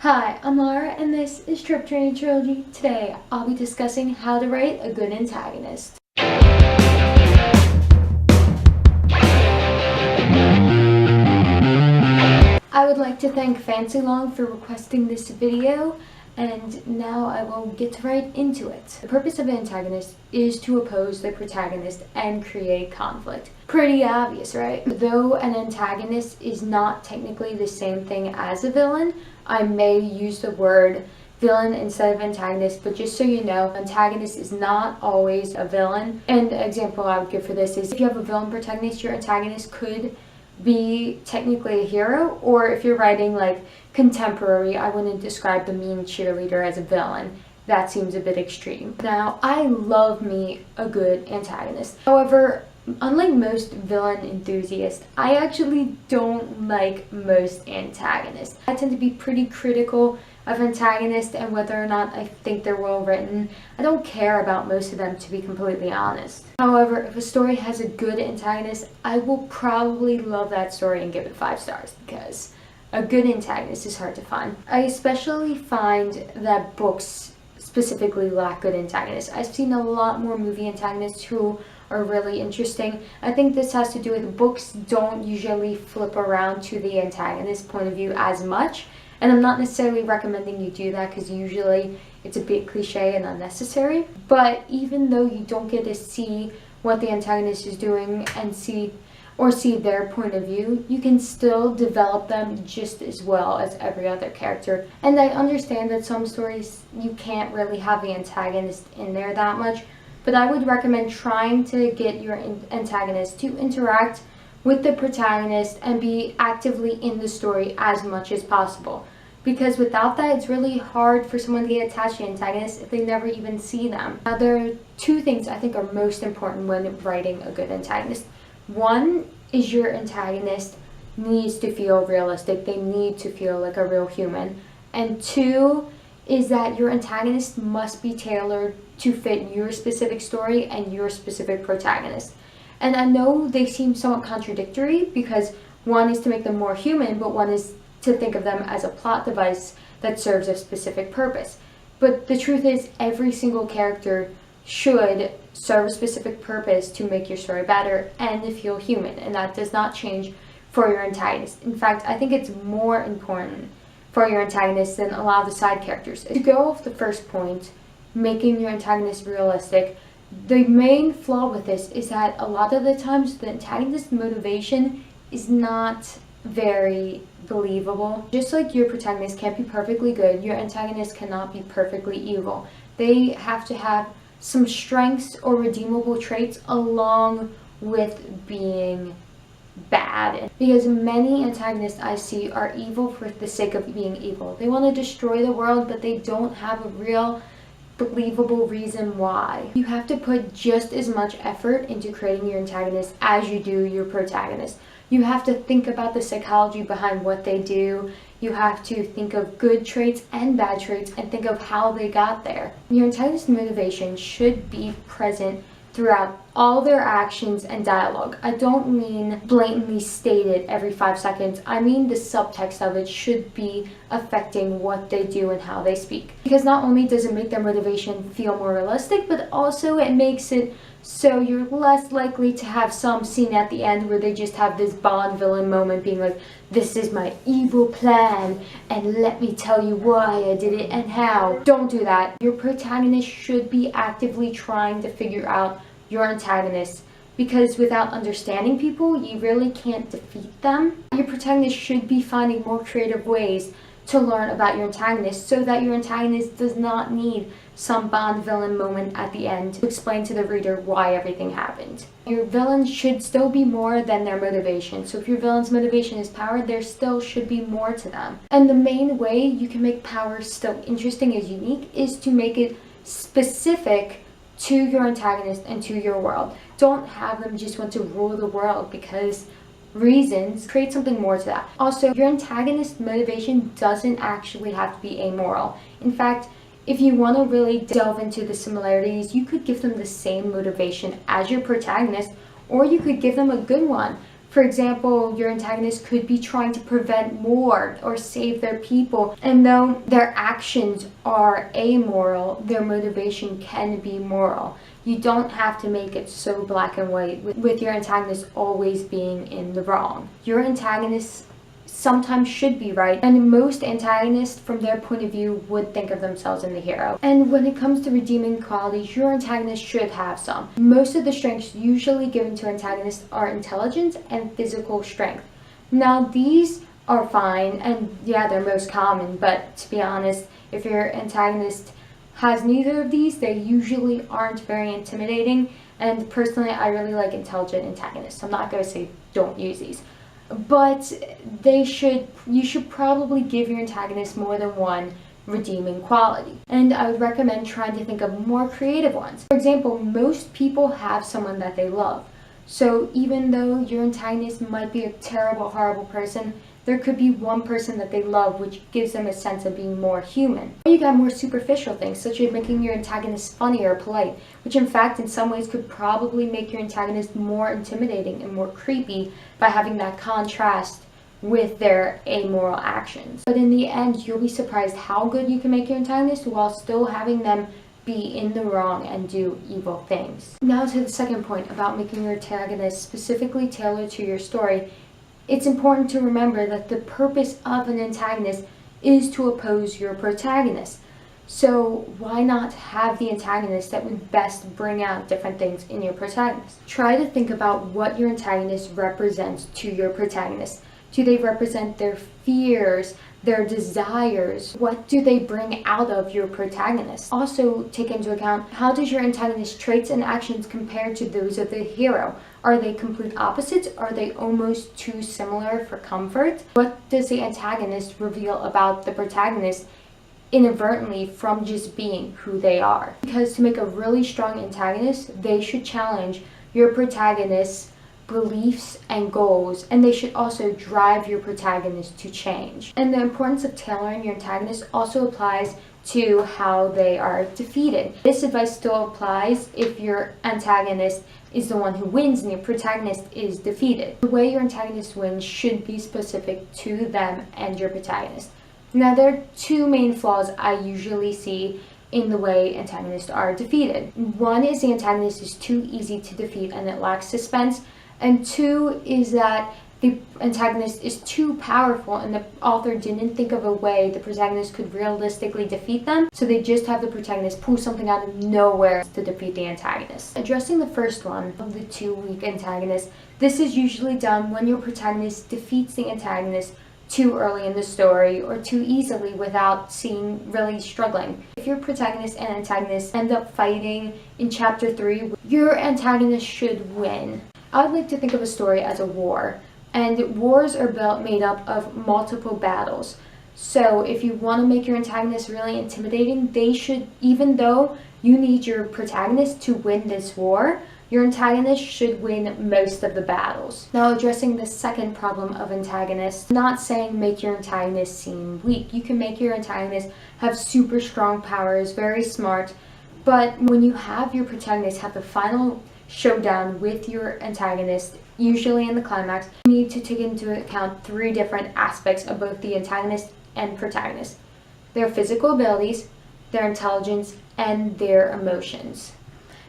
Hi, I'm Laura, and this is Tropetrinitytrilogy. Today, I'll be discussing how to write a good antagonist. I would like to thank Fancy Long for requesting this video, and now I will get right into it. The purpose of an antagonist is to oppose the protagonist and create conflict. Pretty obvious, right? Though an antagonist is not technically the same thing as a villain, I may use the word villain instead of antagonist, but just so you know, antagonist is not always a villain. And the example I would give for this is if you have a villain protagonist, your antagonist could be technically a hero, or if you're writing like contemporary, I wouldn't describe the mean cheerleader as a villain. That seems a bit extreme. Now, I love me a good antagonist. However, unlike most villain enthusiasts, I actually don't like most antagonists. I tend to be pretty critical of antagonists and whether or not I think they're well written. I don't care about most of them, to be completely honest. However, if a story has a good antagonist, I will probably love that story and give it 5 stars because a good antagonist is hard to find. I especially find that books specifically lack good antagonists. I've seen a lot more movie antagonists who are really interesting. I think this has to do with books don't usually flip around to the antagonist point of view as much. And I'm not necessarily recommending you do that because usually it's a bit cliche and unnecessary. But even though you don't get to see what the antagonist is doing and see their point of view, you can still develop them just as well as every other character. And I understand that some stories you can't really have the antagonist in there that much, but I would recommend trying to get your antagonist to interact with the protagonist and be actively in the story as much as possible. Because without that, it's really hard for someone to get attached to antagonists if they never even see them. Now, there are 2 things I think are most important when writing a good antagonist. One is your antagonist needs to feel realistic. They need to feel like a real human. And 2 is that your antagonist must be tailored to fit your specific story and your specific protagonist. And I know they seem somewhat contradictory because one is to make them more human, but one is to think of them as a plot device that serves a specific purpose. But the truth is, every single character should serve a specific purpose to make your story better and to feel human, and that does not change for your antagonist. In fact, I think it's more important for your antagonist than a lot of the side characters. To go off the first point, making your antagonist realistic, the main flaw with this is that a lot of the times the antagonist's motivation is not very believable. Just like your protagonist can't be perfectly good, your antagonist cannot be perfectly evil. They have to have some strengths or redeemable traits along with being bad. Because many antagonists I see are evil for the sake of being evil. They want to destroy the world, but they don't have a real believable reason why. You have to put just as much effort into creating your antagonist as you do your protagonist. You have to think about the psychology behind what they do. You have to think of good traits and bad traits and think of how they got there. Your antagonist's motivation should be present throughout all their actions and dialogue. I don't mean blatantly stated every 5 seconds. I mean the subtext of it should be affecting what they do and how they speak. Because not only does it make their motivation feel more realistic, but also it makes it so you're less likely to have some scene at the end where they just have this Bond villain moment being like, this is my evil plan and let me tell you why I did it and how. Don't do that. Your protagonist should be actively trying to figure out your antagonist, because without understanding people, you really can't defeat them. Your protagonist should be finding more creative ways to learn about your antagonist so that your antagonist does not need some Bond villain moment at the end to explain to the reader why everything happened. Your villains should still be more than their motivation. So if your villain's motivation is power, there still should be more to them. And the main way you can make power still interesting and unique is to make it specific to your antagonist and to your world. Don't have them just want to rule the world because reasons. Create something more to that. Also, your antagonist motivation doesn't actually have to be amoral. In fact, if you want to really delve into the similarities, you could give them the same motivation as your protagonist, or you could give them a good one. For For example, your antagonist could be trying to prevent war or save their people, and though their actions are amoral, their motivation can be moral. You don't have to make it so black and white with your antagonist always being in the wrong. Your antagonist sometimes should be right, and most antagonists from their point of view would think of themselves in the hero. And when it comes to redeeming qualities, your antagonist should have some. Most of the strengths usually given to antagonists are intelligence and physical strength. Now these are fine, and yeah, they're most common, but to be honest, if your antagonist has neither of these, they usually aren't very intimidating, and personally I really like intelligent antagonists. I'm not going to say don't use these, but you should probably give your antagonist more than one redeeming quality. And I would recommend trying to think of more creative ones. For example, most people have someone that they love. So even though your antagonist might be a terrible, horrible person, there could be one person that they love, which gives them a sense of being more human. Or you got more superficial things, such as making your antagonist funny or polite, which in fact in some ways could probably make your antagonist more intimidating and more creepy by having that contrast with their amoral actions. But in the end, you'll be surprised how good you can make your antagonist while still having them be in the wrong and do evil things. Now to the second point about making your antagonist specifically tailored to your story. It's important to remember that the purpose of an antagonist is to oppose your protagonist. So why not have the antagonist that would best bring out different things in your protagonist? Try to think about what your antagonist represents to your protagonist. Do they represent their fears, their desires? What do they bring out of your protagonist? Also take into account, how does your antagonist's traits and actions compare to those of the hero? Are they complete opposites? Are they almost too similar for comfort? What does the antagonist reveal about the protagonist inadvertently from just being who they are? Because to make a really strong antagonist, they should challenge your protagonist's beliefs and goals, and they should also drive your protagonist to change. And the importance of tailoring your antagonist also applies to how they are defeated. This advice still applies if your antagonist is the one who wins and your protagonist is defeated. The way your antagonist wins should be specific to them and your protagonist. Now there are two main flaws I usually see in the way antagonists are defeated. One is the antagonist is too easy to defeat and it lacks suspense. And two is that the antagonist is too powerful and the author didn't think of a way the protagonist could realistically defeat them, so they just have the protagonist pull something out of nowhere to defeat the antagonist. Addressing the first one of the two weak antagonists, this is usually done when your protagonist defeats the antagonist too early in the story or too easily without seeing really struggling. If your protagonist and antagonist end up fighting in chapter 3, your antagonist should win. I would like to think of a story as a war, and wars are made up of multiple battles. So if you want to make your antagonist really intimidating, they should, even though you need your protagonist to win this war, your antagonist should win most of the battles. Now addressing the second problem of antagonists, not saying make your antagonist seem weak. You can make your antagonist have super strong powers, very smart, but when you have your protagonist have the final showdown with your antagonist, usually in the climax, you need to take into account 3 different aspects of both the antagonist and protagonist: their physical abilities, their intelligence, and their emotions.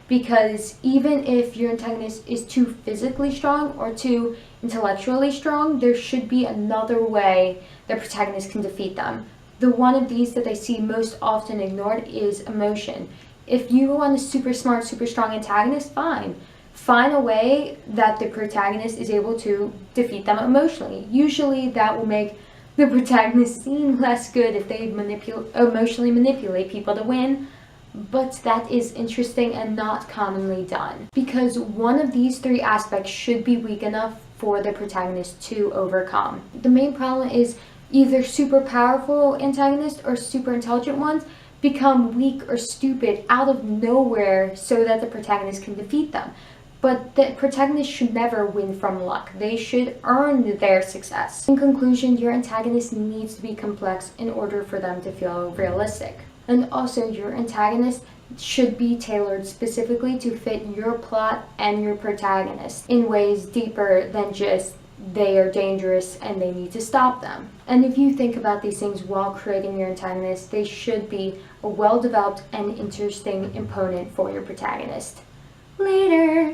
Because even if your antagonist is too physically strong or too intellectually strong, there should be another way the protagonist can defeat them. The one of these that I see most often ignored is emotion. If you want a super smart, super strong antagonist, fine. Find a way that the protagonist is able to defeat them emotionally. Usually that will make the protagonist seem less good if they emotionally manipulate people to win, but that is interesting and not commonly done. Because one of these 3 aspects should be weak enough for the protagonist to overcome. The main problem is either super powerful antagonists or super intelligent ones become weak or stupid out of nowhere so that the protagonist can defeat them. But the protagonist should never win from luck. They should earn their success. In conclusion, your antagonist needs to be complex in order for them to feel realistic. And also, your antagonist should be tailored specifically to fit your plot and your protagonist in ways deeper than just they are dangerous and they need to stop them. And if you think about these things while creating your antagonist, they should be a well-developed and interesting opponent for your protagonist. Later!